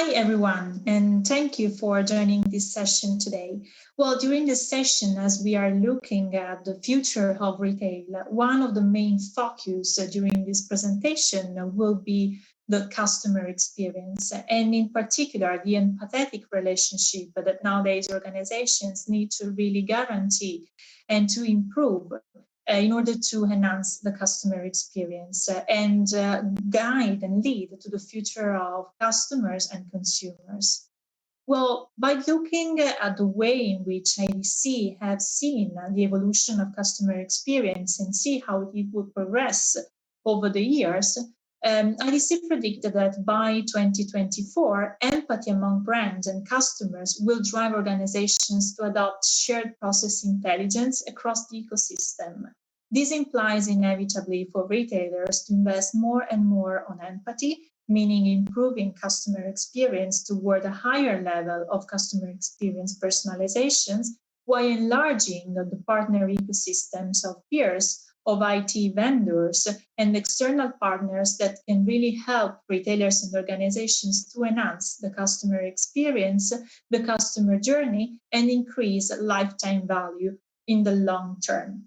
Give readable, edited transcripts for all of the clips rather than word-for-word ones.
Hi, everyone, and thank you for joining this session today. Well, during this session, as we are looking at the future of retail, one of the main focus during this presentation will be the customer experience, and in particular, the empathetic relationship that nowadays organizations need to really guarantee and to improve in order to enhance the customer experience and guide and lead to the future of customers and consumers. Well, by looking at the way in which IDC have seen the evolution of customer experience and see how it would progress over the years, IDC predicted that by 2024, empathy among brands and customers will drive organizations to adopt shared process intelligence across the ecosystem. This implies inevitably for retailers to invest more and more on empathy, meaning improving customer experience toward a higher level of customer experience personalizations, while enlarging the partner ecosystems of peers, of IT vendors, and external partners that can really help retailers and organizations to enhance the customer experience, the customer journey, and increase lifetime value in the long term.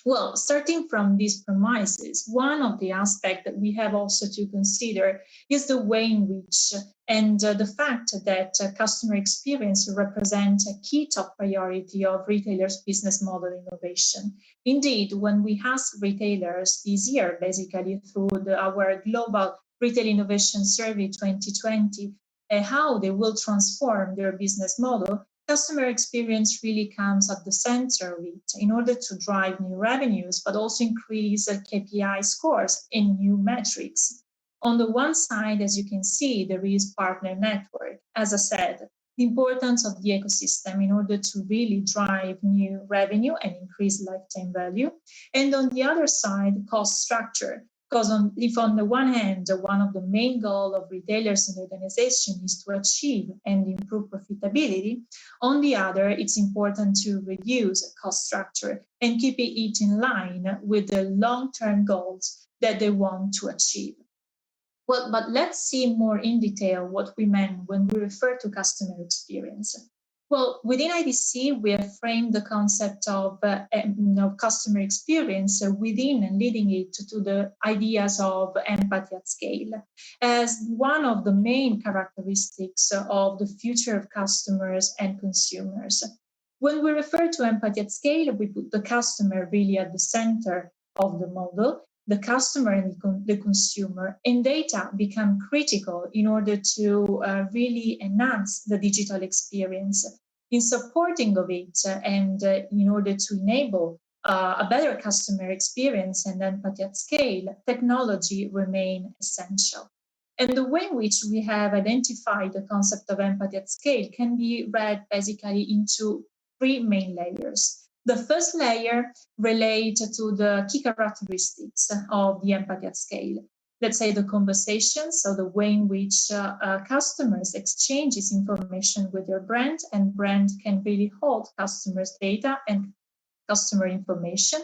Well, starting from these premises, one of the aspects that we have also to consider is the way in which and the fact that customer experience represents a key top priority of retailers' business model innovation. Indeed, when we ask retailers this year, basically through our Global Retail Innovation Survey 2020, how they will transform their business model, customer experience really comes at the center of it in order to drive new revenues, but also increase KPI scores in new metrics. On the one side, as you can see, there is partner network. As I said, the importance of the ecosystem in order to really drive new revenue and increase lifetime value. And on the other side, cost structure. Because if on the one hand, one of the main goals of retailers and organizations is to achieve and improve profitability, on the other, it's important to reduce cost structure and keep it in line with the long-term goals that they want to achieve. Well, but let's see more in detail what we mean when we refer to customer experience. Well, within IDC, we have framed the concept of customer experience within and leading it to the ideas of empathy at scale as one of the main characteristics of the future of customers and consumers. When we refer to empathy at scale, we put the customer really at the center of the model. The customer and the consumer and data become critical in order to really enhance the digital experience. In supporting of it and in order to enable a better customer experience and empathy at scale, technology remain essential. And the way in which we have identified the concept of empathy at scale can be read basically into three main layers. The first layer relates to the key characteristics of the empathy at scale. Let's say the conversation, so the way in which customers exchanges information with their brand, and brand can really hold customers' data and customer information,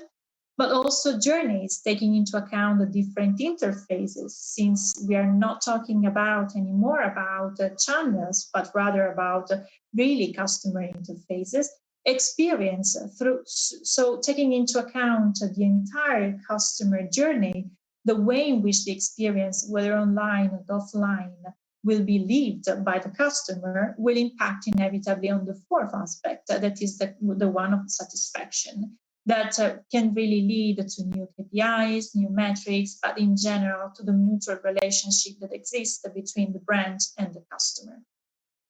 but also journeys, taking into account the different interfaces, since we are not talking about anymore about channels, but rather about really customer interfaces. Experience through, so taking into account the entire customer journey, the way in which the experience, whether online or offline, will be lived by the customer will impact inevitably on the fourth aspect, that is the one of satisfaction, that can really lead to new KPIs, new metrics, but in general to the mutual relationship that exists between the brand and the customer.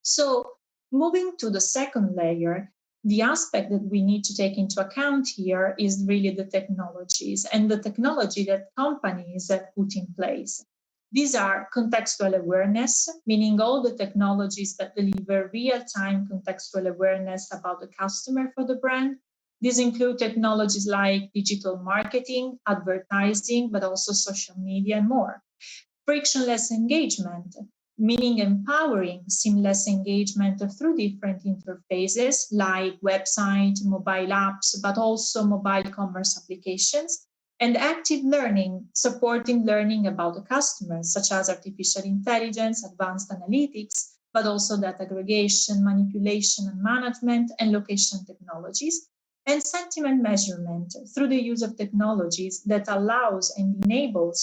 So moving to the second layer, the aspect that we need to take into account here is really the technologies and the technology that companies have put in place. These are contextual awareness, meaning all the technologies that deliver real-time contextual awareness about the customer for the brand. These include technologies like digital marketing, advertising, but also social media and more. Frictionless engagement, meaning empowering seamless engagement through different interfaces like website, mobile apps, but also mobile commerce applications, and active learning, supporting learning about the customers, such as artificial intelligence, advanced analytics, but also data aggregation, manipulation and management, and location technologies, and sentiment measurement through the use of technologies that allows and enables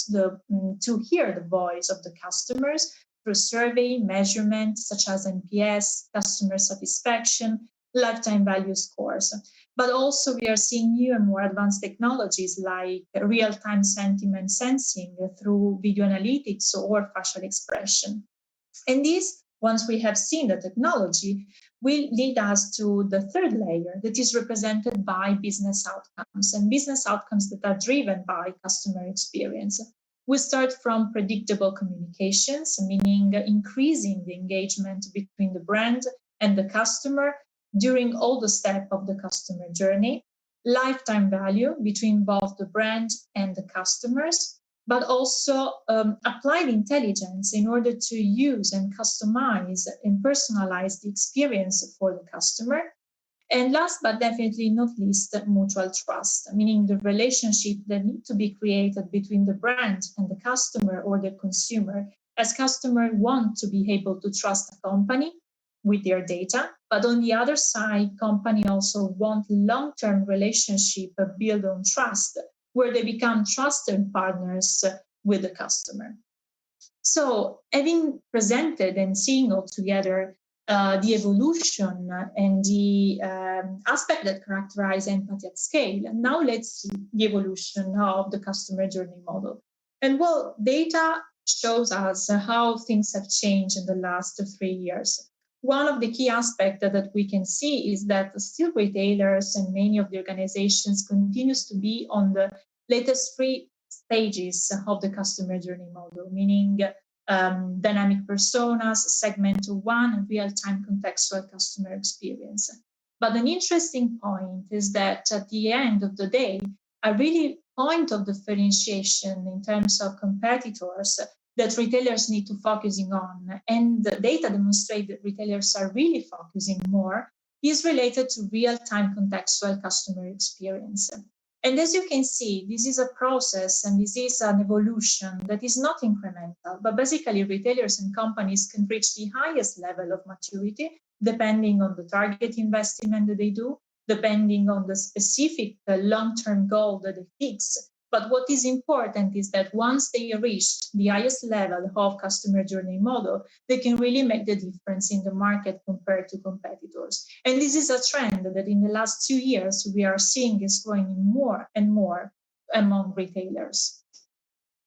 to hear the voice of the customers through survey measurement such as NPS, customer satisfaction, lifetime value scores. But also we are seeing new and more advanced technologies like real-time sentiment sensing through video analytics or facial expression. And this, once we have seen the technology, will lead us to the third layer that is represented by business outcomes and business outcomes that are driven by customer experience. We start from predictable communications, meaning increasing the engagement between the brand and the customer during all the steps of the customer journey, lifetime value between both the brand and the customers, but also applied intelligence in order to use and customize and personalize the experience for the customer. And last but definitely not least, mutual trust, meaning the relationship that need to be created between the brand and the customer or the consumer, as customers want to be able to trust a company with their data, but on the other side, company also want long-term relationship built on trust, where they become trusted partners with the customer. So, having presented and seeing all together the evolution and the aspect that characterize empathy at scale, now let's see the evolution of the customer journey model. And well, data shows us how things have changed in the last 3 years. One of the key aspects that we can see is that still retailers and many of the organizations continues to be on the latest 3 stages of the customer journey model, meaning dynamic personas, segment 1, and real-time contextual customer experience. But an interesting point is that at the end of the day, a really point of differentiation in terms of competitors that retailers need to focusing on, and the data demonstrate that retailers are really focusing more, is related to real-time contextual customer experience. And as you can see, this is a process and this is an evolution that is not incremental, but basically retailers and companies can reach the highest level of maturity depending on the target investment that they do, depending on the specific long-term goal that they fix. But what is important is that once they reach the highest level of customer journey model, they can really make the difference in the market compared to competitors. And this is a trend that in the last 2 years, we are seeing is growing more and more among retailers.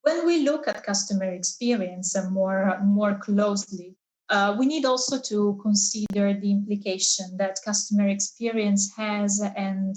When we look at customer experience more closely, we need also to consider the implication that customer experience has and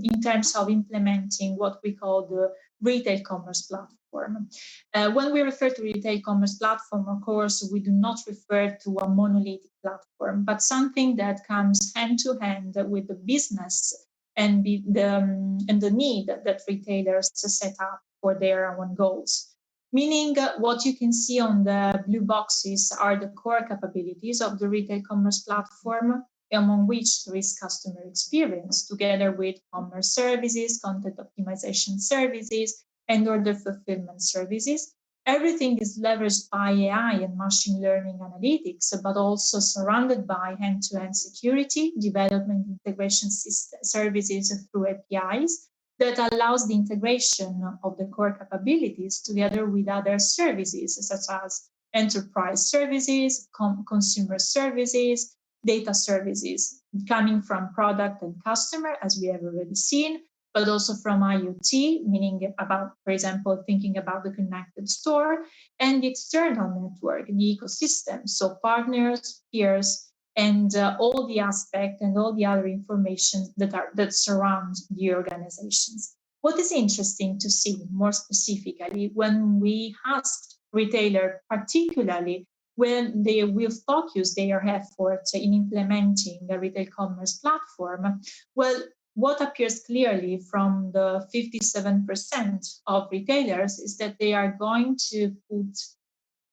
in terms of implementing what we call the retail commerce platform. When we refer to retail commerce platform, of course, we do not refer to a monolithic platform, but something that comes hand to hand with the business and the need that retailers set up for their own goals. Meaning what you can see on the blue boxes are the core capabilities of the retail commerce platform, among which there is customer experience, together with commerce services, content optimization services, and order fulfillment services. Everything is leveraged by AI and machine learning analytics, but also surrounded by end-to-end security, development integration services through APIs, that allows the integration of the core capabilities together with other services, such as enterprise services, consumer services, data services, coming from product and customer, as we have already seen, but also from IoT, meaning about, for example, thinking about the connected store, and the external network, the ecosystem, so partners, peers, and all the aspects and all the other information that surround the organizations. What is interesting to see more specifically when we asked retailer, particularly when they will focus their efforts in implementing a retail commerce platform, well, what appears clearly from the 57% of retailers is that they are going to put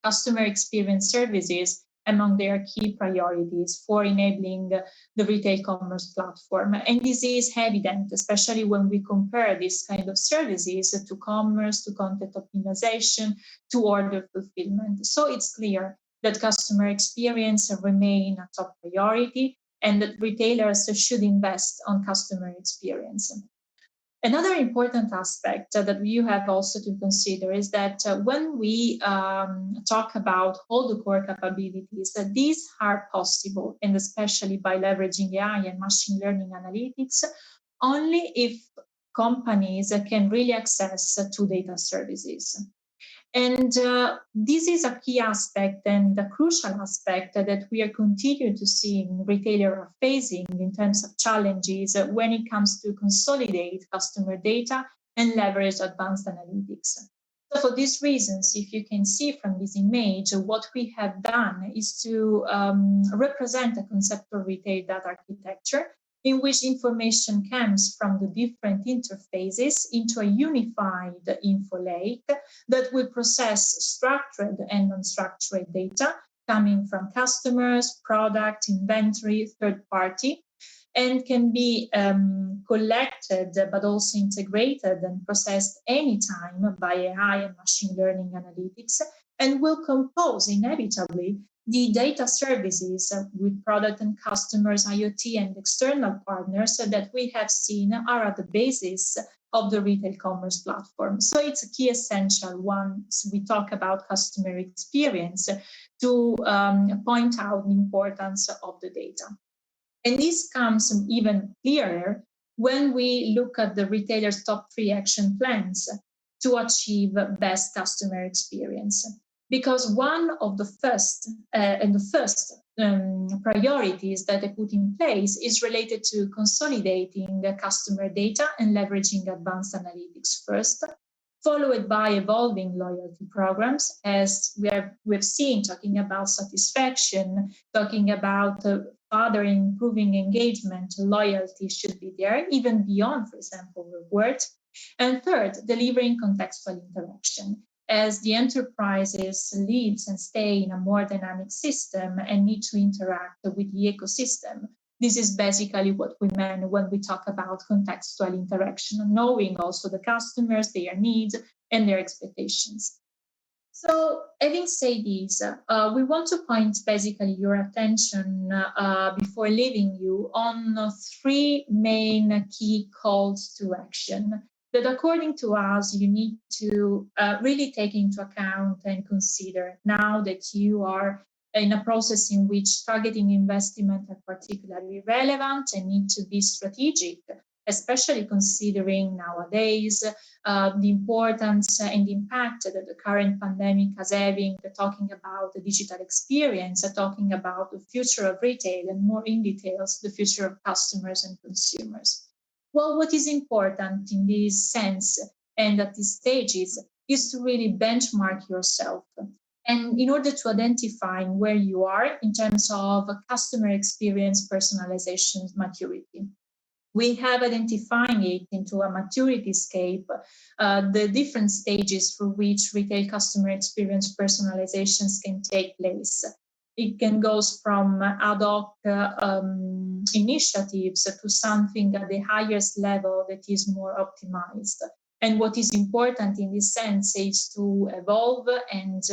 customer experience services among their key priorities for enabling the retail commerce platform. And this is evident, especially when we compare this kind of services to commerce, to content optimization, to order fulfillment. So it's clear that customer experience remain a top priority and that retailers should invest on customer experience. Another important aspect that you have also to consider is that when we talk about all the core capabilities, that these are possible, and especially by leveraging AI and machine learning analytics, only if companies can really access to data services. And this is a key aspect and a crucial aspect that we are continuing to see in retailer are facing in terms of challenges when it comes to consolidate customer data and leverage advanced analytics. So for these reasons, if you can see from this image, what we have done is to represent a conceptual retail data architecture in which information comes from the different interfaces into a unified info lake that will process structured and unstructured data coming from customers, product, inventory, third party, and can be collected but also integrated and processed anytime by AI and machine learning analytics, and will compose inevitably the data services with product and customers, IoT, and external partners that we have seen are at the basis of the retail commerce platform. So it's a key essential once we talk about customer experience to point out the importance of the data. And this comes even clearer when we look at the retailer's top 3 action plans to achieve best customer experience. Because one of the first priorities that they put in place is related to consolidating the customer data and leveraging advanced analytics first, followed by evolving loyalty programs, as we've seen, talking about satisfaction, talking about further improving engagement. Loyalty should be there, even beyond, for example, rewards. And third, delivering contextual interaction, as the enterprises lives and stay in a more dynamic system and need to interact with the ecosystem. This is basically what we mean when we talk about contextual interaction, knowing also the customers, their needs, and their expectations. So, having said this, we want to point basically your attention before leaving you on 3 main key calls to action that, according to us, you need to really take into account and consider now that you are in a process in which targeting investment are particularly relevant and need to be strategic, especially considering nowadays the importance and the impact that the current pandemic is having, talking about the digital experience, talking about the future of retail, and more in details, the future of customers and consumers. Well, what is important in this sense and at these stages is to really benchmark yourself. And in order to identify where you are in terms of customer experience personalization maturity. We have identifying it into a maturity scale, the different stages for which retail customer experience personalizations can take place. It can go from ad hoc initiatives to something at the highest level that is more optimized. And what is important in this sense is to evolve and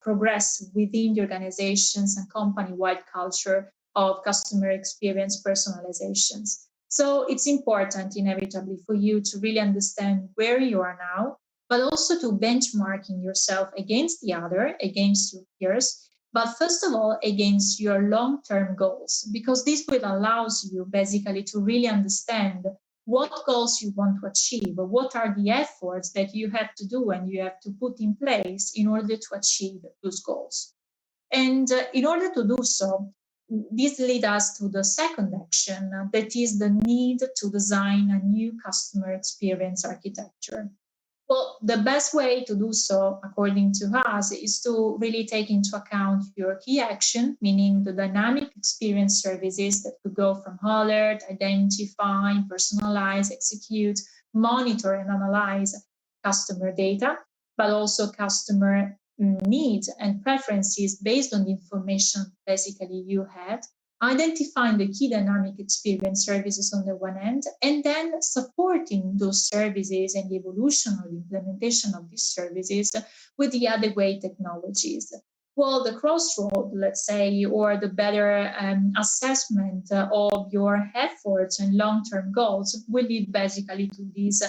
progress within the organizations and company-wide culture of customer experience personalizations. So it's important inevitably for you to really understand where you are now, but also to benchmarking yourself against the other, against your peers, but first of all, against your long-term goals, because this will allow you basically to really understand what goals you want to achieve, what are the efforts that you have to do and you have to put in place in order to achieve those goals. And in order to do so, this leads us to the second action, that is the need to design a new customer experience architecture. Well, the best way to do so, according to us, is to really take into account your key action, meaning the dynamic experience services that could go from alert, identify, personalize, execute, monitor, and analyze customer data, but also customer needs and preferences based on the information basically you had, identifying the key dynamic experience services on the one end, and then supporting those services and the evolution or the implementation of these services with the adequate technologies. Well, the crossroad, let's say, or the better assessment of your efforts and long-term goals will lead basically to this,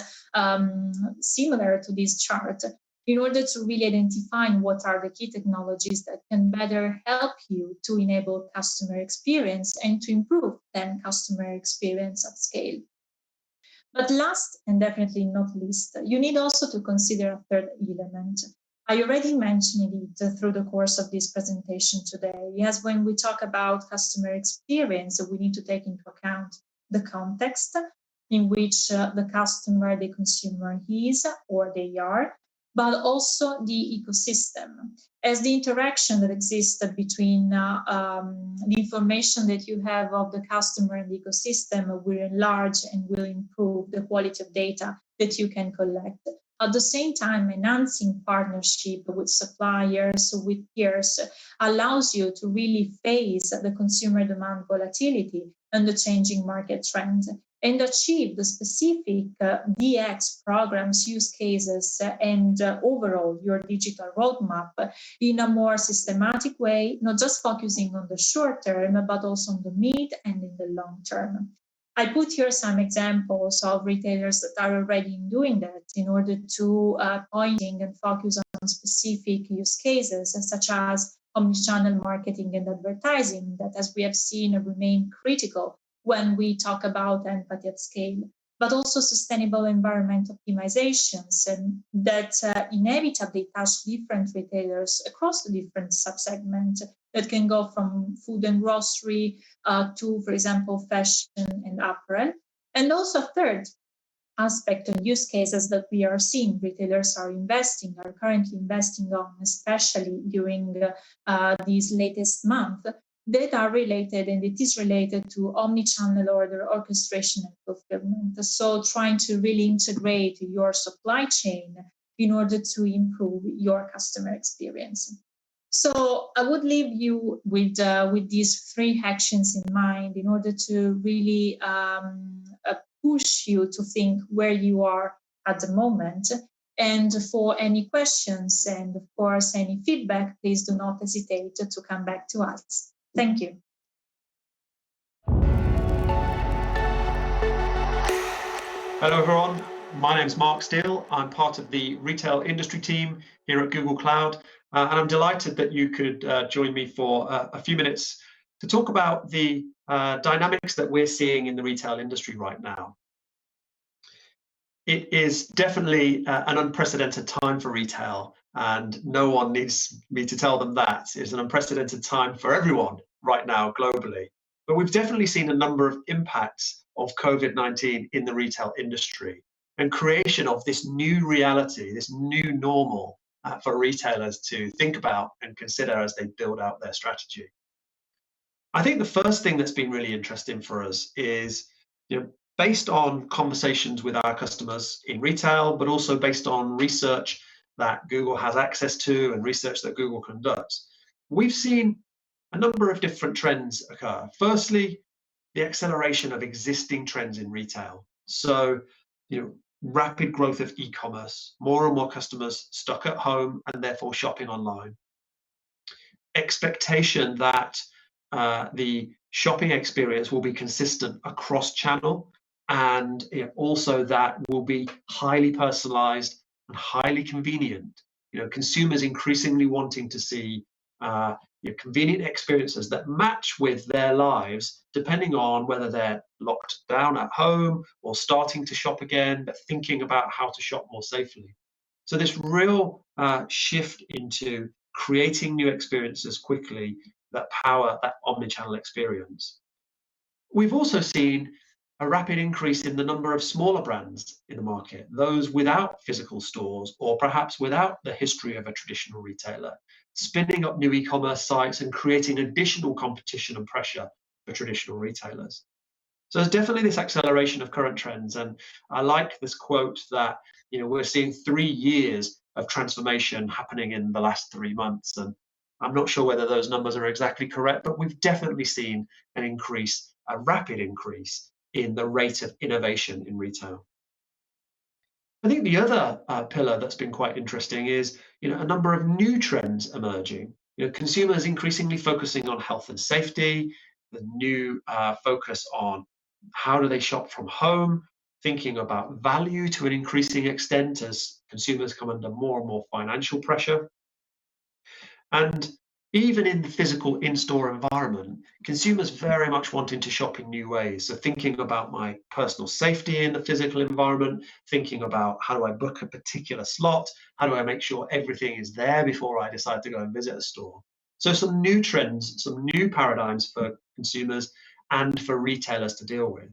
similar to this chart, in order to really identify what are the key technologies that can better help you to enable customer experience and to improve then customer experience at scale. But last and definitely not least, you need also to consider a third element. I already mentioned it through the course of this presentation today. Yes, when we talk about customer experience, we need to take into account the context in which the customer, the consumer is or they are, but also the ecosystem, as the interaction that exists between the information that you have of the customer and the ecosystem will enlarge and will improve the quality of data that you can collect. At the same time, enhancing partnership with suppliers, with peers, allows you to really face the consumer demand volatility and the changing market trend and achieve the specific DX programs, use cases, and overall your digital roadmap in a more systematic way, not just focusing on the short term, but also on the mid and in the long term. I put here some examples of retailers that are already doing that in order to pointing and focus on specific use cases, such as omnichannel marketing and advertising, that, as we have seen, remain critical when we talk about empathy at scale, but also sustainable environment optimizations and that inevitably touch different retailers across the different subsegments that can go from food and grocery to, for example, fashion and apparel. And also third aspect and use cases that we are seeing retailers are currently investing on, especially during these latest month, that are related, and it is related to omni-channel order orchestration and fulfillment. So trying to really integrate your supply chain in order to improve your customer experience. So I would leave you with these three actions in mind in order to really push you to think where you are at the moment. And for any questions and, of course, any feedback, please do not hesitate to come back to us. Thank you. Hello, everyone. My name is Mark Steele. I'm part of the retail industry team here at Google Cloud, and I'm delighted that you could join me for a few minutes to talk about the dynamics that we're seeing in the retail industry right now. It is definitely an unprecedented time for retail, and no one needs me to tell them that. It's an unprecedented time for everyone right now globally. But we've definitely seen a number of impacts of COVID-19 in the retail industry and creation of this new reality, this new normal for retailers to think about and consider as they build out their strategy. I think the first thing that's been really interesting for us is, based on conversations with our customers in retail, but also based on research that Google has access to and research that Google conducts, we've seen a number of different trends occur. Firstly, the acceleration of existing trends in retail. So, rapid growth of e-commerce, more and more customers stuck at home and therefore shopping online. Expectation that the shopping experience will be consistent across channel, and also that will be highly personalized and highly convenient. Consumers increasingly wanting to see convenient experiences that match with their lives, depending on whether they're locked down at home or starting to shop again, but thinking about how to shop more safely. So this real shift into creating new experiences quickly that power that omnichannel experience. We've also seen a rapid increase in the number of smaller brands in the market, those without physical stores or perhaps without the history of a traditional retailer, spinning up new e-commerce sites and creating additional competition and pressure for traditional retailers. So there's definitely this acceleration of current trends, and I like this quote that we're seeing 3 years of transformation happening in the last 3 months, and I'm not sure whether those numbers are exactly correct, but we've definitely seen an increase, a rapid increase in the rate of innovation in retail. I think the other pillar that's been quite interesting is a number of new trends emerging. Consumers increasingly focusing on health and safety, the new focus on how do they shop from home, thinking about value to an increasing extent as consumers come under more and more financial pressure. And even in the physical in-store environment, consumers very much wanting to shop in new ways. So thinking about my personal safety in the physical environment, thinking about how do I book a particular slot? How do I make sure everything is there before I decide to go and visit a store? So some new trends, some new paradigms for consumers and for retailers to deal with.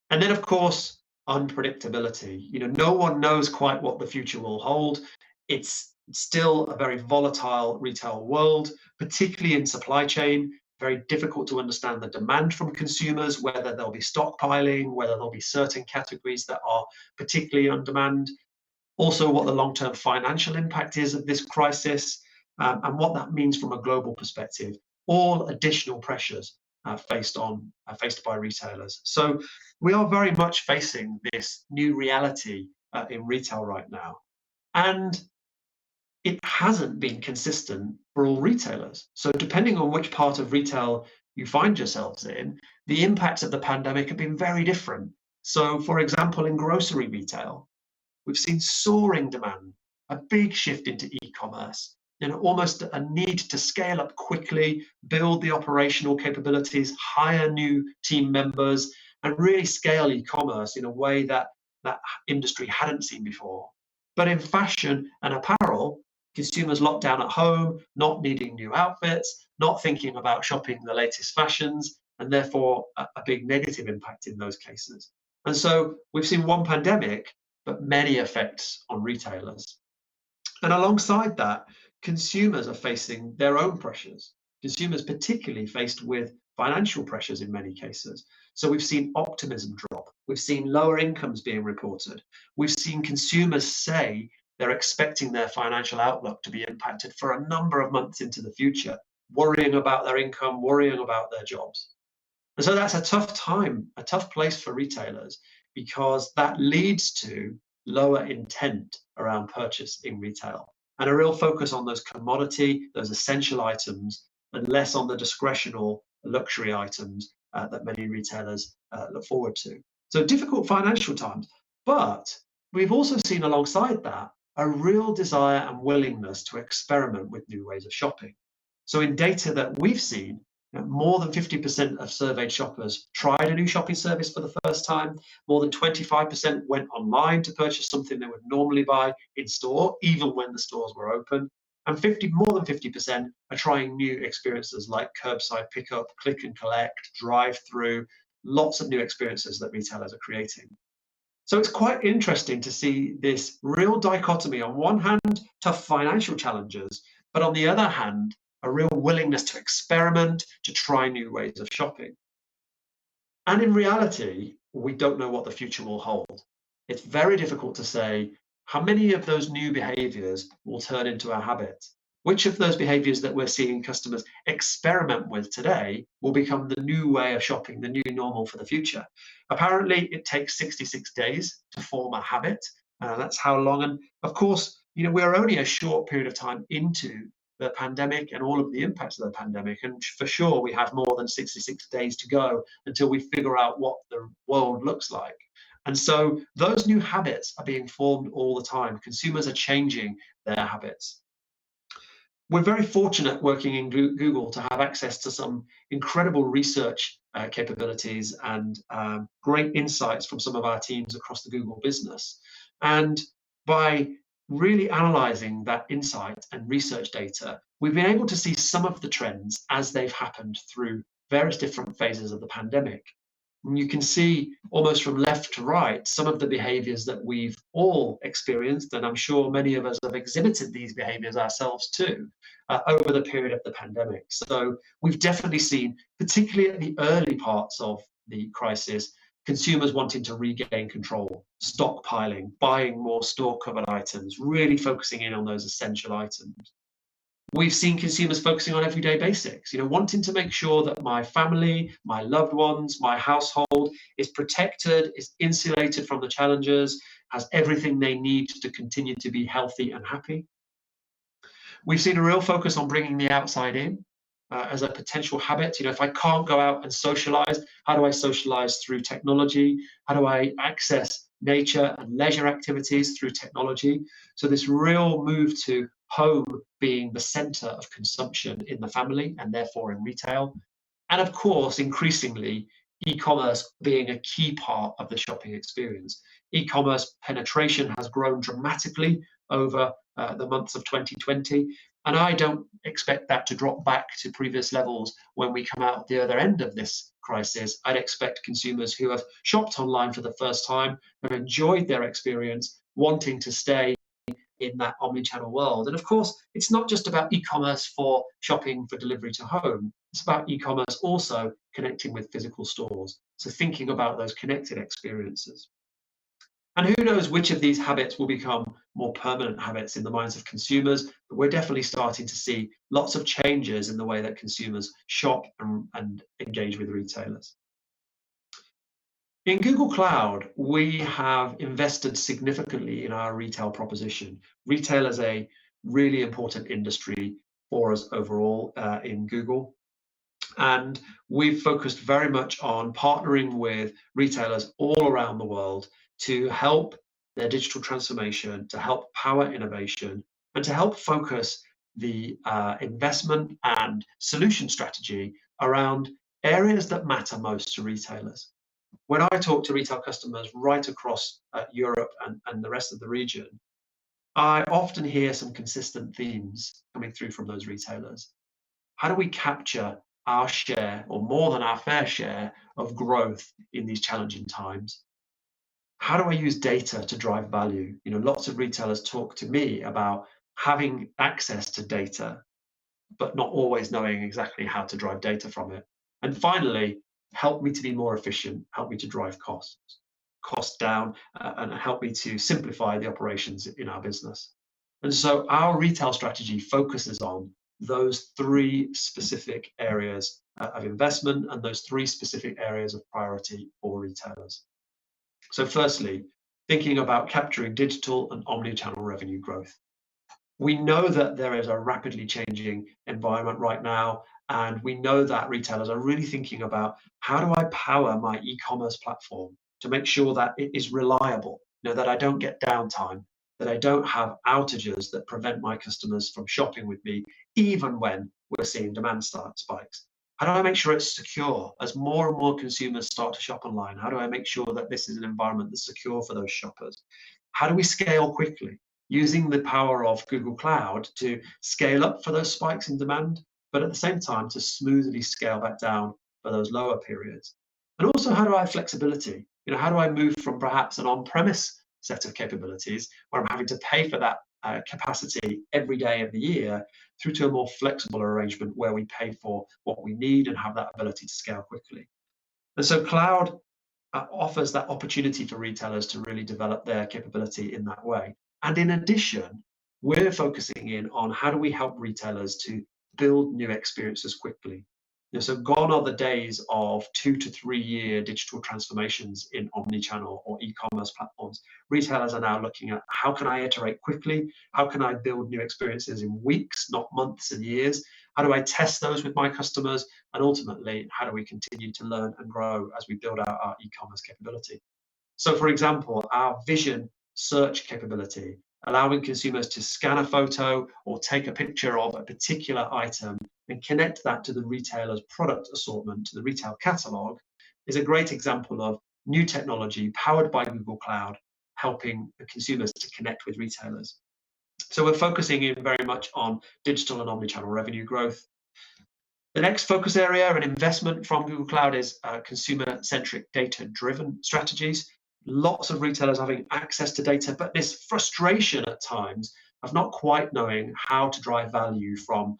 And then, of course, unpredictability. No one knows quite what the future will hold. It's still a very volatile retail world, particularly in supply chain. Very difficult to understand the demand from consumers, whether there'll be stockpiling, whether there'll be certain categories that are particularly on demand. Also, what the long-term financial impact is of this crisis, and what that means from a global perspective. All additional pressures faced by retailers. So we are very much facing this new reality in retail right now, and it hasn't been consistent for all retailers. So depending on which part of retail you find yourselves in, the impacts of the pandemic have been very different. So, for example, in grocery retail, we've seen soaring demand, a big shift into e-commerce, almost a need to scale up quickly, build the operational capabilities, hire new team members, and really scale e-commerce in a way that that industry hadn't seen before. But in fashion and apparel, consumers locked down at home, not needing new outfits, not thinking about shopping the latest fashions, and therefore a big negative impact in those cases. And so we've seen one pandemic, but many effects on retailers. And alongside that, consumers are facing their own pressures. Consumers particularly faced with financial pressures in many cases. So we've seen optimism drop. We've seen lower incomes being reported. We've seen consumers say they're expecting their financial outlook to be impacted for a number of months into the future, worrying about their income, worrying about their jobs. And so that's a tough time, a tough place for retailers, because that leads to lower intent around purchase in retail and a real focus on those commodity, those essential items, and less on the discretional luxury items that many retailers look forward to. So difficult financial times, but we've also seen alongside that a real desire and willingness to experiment with new ways of shopping. So in data that we've seen, more than 50% of surveyed shoppers tried a new shopping service for the first time. More than 25% went online to purchase something they would normally buy in store, even when the stores were open. And more than 50% are trying new experiences like curbside pickup, click and collect, drive-through, lots of new experiences that retailers are creating. So it's quite interesting to see this real dichotomy. On one hand, tough financial challenges, but on the other hand, a real willingness to experiment, to try new ways of shopping. And in reality, we don't know what the future will hold. It's very difficult to say how many of those new behaviors will turn into a habit. Which of those behaviors that we're seeing customers experiment with today will become the new way of shopping, the new normal for the future? Apparently, it takes 66 days to form a habit. That's how long. And of course, we're only a short period of time into the pandemic and all of the impacts of the pandemic. And for sure, we have more than 66 days to go until we figure out what the world looks like. And so those new habits are being formed all the time. Consumers are changing their habits. We're very fortunate working in Google to have access to some incredible research capabilities and great insights from some of our teams across the Google business. And by really analyzing that insight and research data, we've been able to see some of the trends as they've happened through various different phases of the pandemic. And you can see almost from left to right some of the behaviors that we've all experienced, and I'm sure many of us have exhibited these behaviors ourselves too over the period of the pandemic. So we've definitely seen, particularly at the early parts of the crisis, consumers wanting to regain control, stockpiling, buying more store-covered items, really focusing in on those essential items. We've seen consumers focusing on everyday basics, wanting to make sure that my family, my loved ones, my household is protected, is insulated from the challenges, has everything they need to continue to be healthy and happy. We've seen a real focus on bringing the outside in as a potential habit. If I can't go out and socialize, how do I socialize through technology? How do I access nature and leisure activities through technology? So this real move to home being the center of consumption in the family and therefore in retail. And of course, increasingly, e-commerce being a key part of the shopping experience. E-commerce penetration has grown dramatically over the months of 2020, and I don't expect that to drop back to previous levels when we come out the other end of this crisis. I'd expect consumers who have shopped online for the first time, have enjoyed their experience, wanting to stay in that omnichannel world. And of course, it's not just about e-commerce for shopping for delivery to home. It's about e-commerce also connecting with physical stores. So thinking about those connected experiences. And who knows which of these habits will become more permanent habits in the minds of consumers, but we're definitely starting to see lots of changes in the way that consumers shop and engage with retailers. In Google Cloud, we have invested significantly in our retail proposition. Retail is a really important industry for us overall in Google. And we've focused very much on partnering with retailers all around the world to help their digital transformation, to help power innovation, and to help focus the investment and solution strategy around areas that matter most to retailers. When I talk to retail customers right across Europe and the rest of the region, I often hear some consistent themes coming through from those retailers. How do we capture our share, or more than our fair share, of growth in these challenging times? How do I use data to drive value? Lots of retailers talk to me about having access to data, but not always knowing exactly how to drive data from it. And finally, help me to be more efficient, help me to drive costs down, and help me to simplify the operations in our business. And so our retail strategy focuses on those three specific areas of investment and those three specific areas of priority for retailers. So firstly, thinking about capturing digital and omnichannel revenue growth. We know that there is a rapidly changing environment right now, and we know that retailers are really thinking about, how do I power my e-commerce platform to make sure that it is reliable, that I don't get downtime, that I don't have outages that prevent my customers from shopping with me, even when we're seeing demand spikes. How do I make sure it's secure as more and more consumers start to shop online? How do I make sure that this is an environment that's secure for those shoppers? How do we scale quickly, using the power of Google Cloud to scale up for those spikes in demand, but at the same time to smoothly scale back down for those lower periods? And also, how do I have flexibility? How do I move from perhaps an on-premise set of capabilities where I'm having to pay for that capacity every day of the year, through to a more flexible arrangement where we pay for what we need and have that ability to scale quickly? And so cloud offers that opportunity for retailers to really develop their capability in that way. And in addition, we're focusing in on how do we help retailers to build new experiences quickly. So gone are the days of 2 to 3 year digital transformations in omnichannel or e-commerce platforms. Retailers are now looking at, how can I iterate quickly? How can I build new experiences in weeks, not months and years? How do I test those with my customers? And ultimately, how do we continue to learn and grow as we build out our e-commerce capability? So for example, our vision search capability, allowing consumers to scan a photo or take a picture of a particular item and connect that to the retailer's product assortment, to the retail catalog, is a great example of new technology powered by Google Cloud, helping the consumers to connect with retailers. So we're focusing in very much on digital and omnichannel revenue growth. The next focus area and investment from Google Cloud is consumer-centric data-driven strategies. Lots of retailers having access to data, but this frustration at times of not quite knowing how to drive value from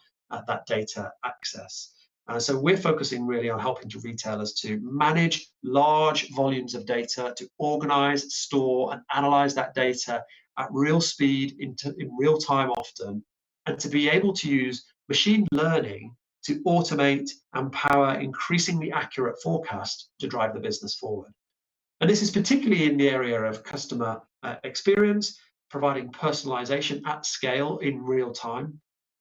that data access. So we're focusing really on helping retailers to manage large volumes of data, to organize, store, and analyze that data at real speed, in real time often, and to be able to use machine learning to automate and power increasingly accurate forecasts to drive the business forward. And this is particularly in the area of customer experience, providing personalization at scale in real time,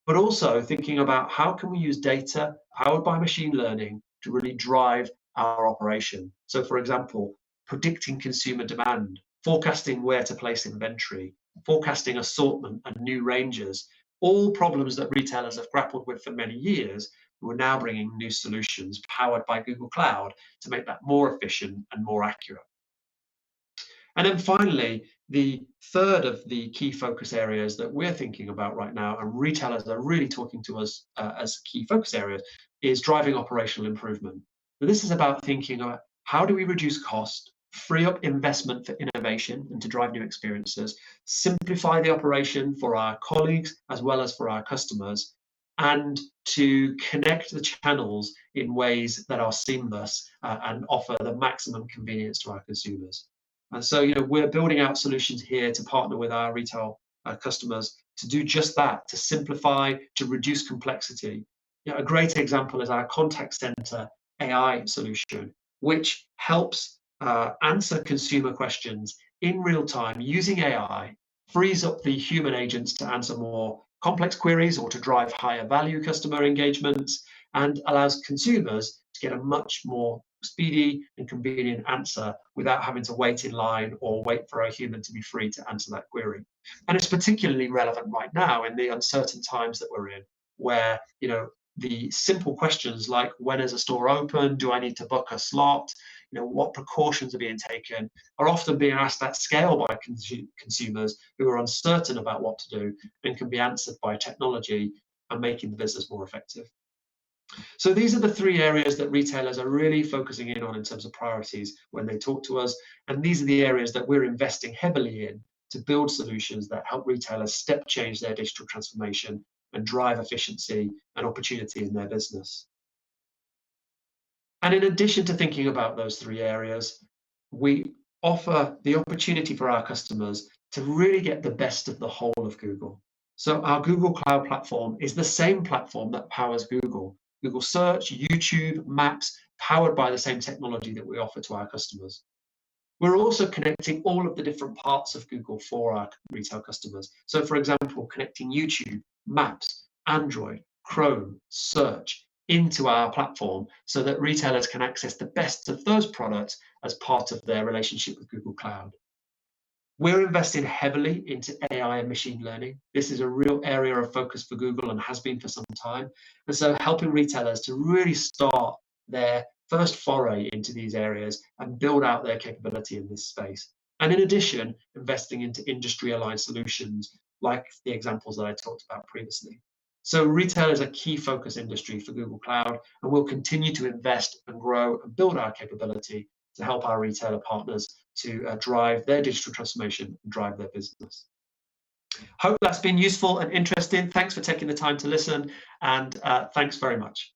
but also thinking about how can we use data powered by machine learning to really drive our operation. So for example, predicting consumer demand, forecasting where to place inventory, forecasting assortment and new ranges, all problems that retailers have grappled with for many years. We're now bringing new solutions powered by Google Cloud to make that more efficient and more accurate. And then finally, the third of the key focus areas that we're thinking about right now, and retailers are really talking to us as key focus areas, is driving operational improvement. So this is about thinking about how do we reduce cost, free up investment for innovation and to drive new experiences, simplify the operation for our colleagues as well as for our customers, and to connect the channels in ways that are seamless and offer the maximum convenience to our consumers. And so, we're building out solutions here to partner with our retail customers to do just that, to simplify, to reduce complexity. A great example is our contact center AI solution, which helps answer consumer questions in real time using AI, frees up the human agents to answer more complex queries or to drive higher value customer engagements, and allows consumers to get a much more speedy and convenient answer without having to wait in line or wait for a human to be free to answer that query. And it's particularly relevant right now in the uncertain times that we're in, where the simple questions like when is a store open, do I need to book a slot, what precautions are being taken, are often being asked at scale by consumers who are uncertain about what to do and can be answered by technology and making the business more effective. So these are the three areas that retailers are really focusing in on in terms of priorities when they talk to us. And these are the areas that we're investing heavily in to build solutions that help retailers step change their digital transformation and drive efficiency and opportunity in their business. And in addition to thinking about those three areas, we offer the opportunity for our customers to really get the best of the whole of Google. So our Google Cloud Platform is the same platform that powers Google Search, YouTube, Maps, powered by the same technology that we offer to our customers. We're also connecting all of the different parts of Google for our retail customers. So for example, connecting YouTube, Maps, Android, Chrome, Search into our platform so that retailers can access the best of those products as part of their relationship with Google Cloud. We're investing heavily into AI and machine learning. This is a real area of focus for Google and has been for some time. And so helping retailers to really start their first foray into these areas and build out their capability in this space. And in addition, investing into industry-aligned solutions like the examples that I talked about previously. So retail is a key focus industry for Google Cloud, and we'll continue to invest and grow and build our capability to help our retailer partners to drive their digital transformation and drive their business. Hope that's been useful and interesting. Thanks for taking the time to listen, and thanks very much.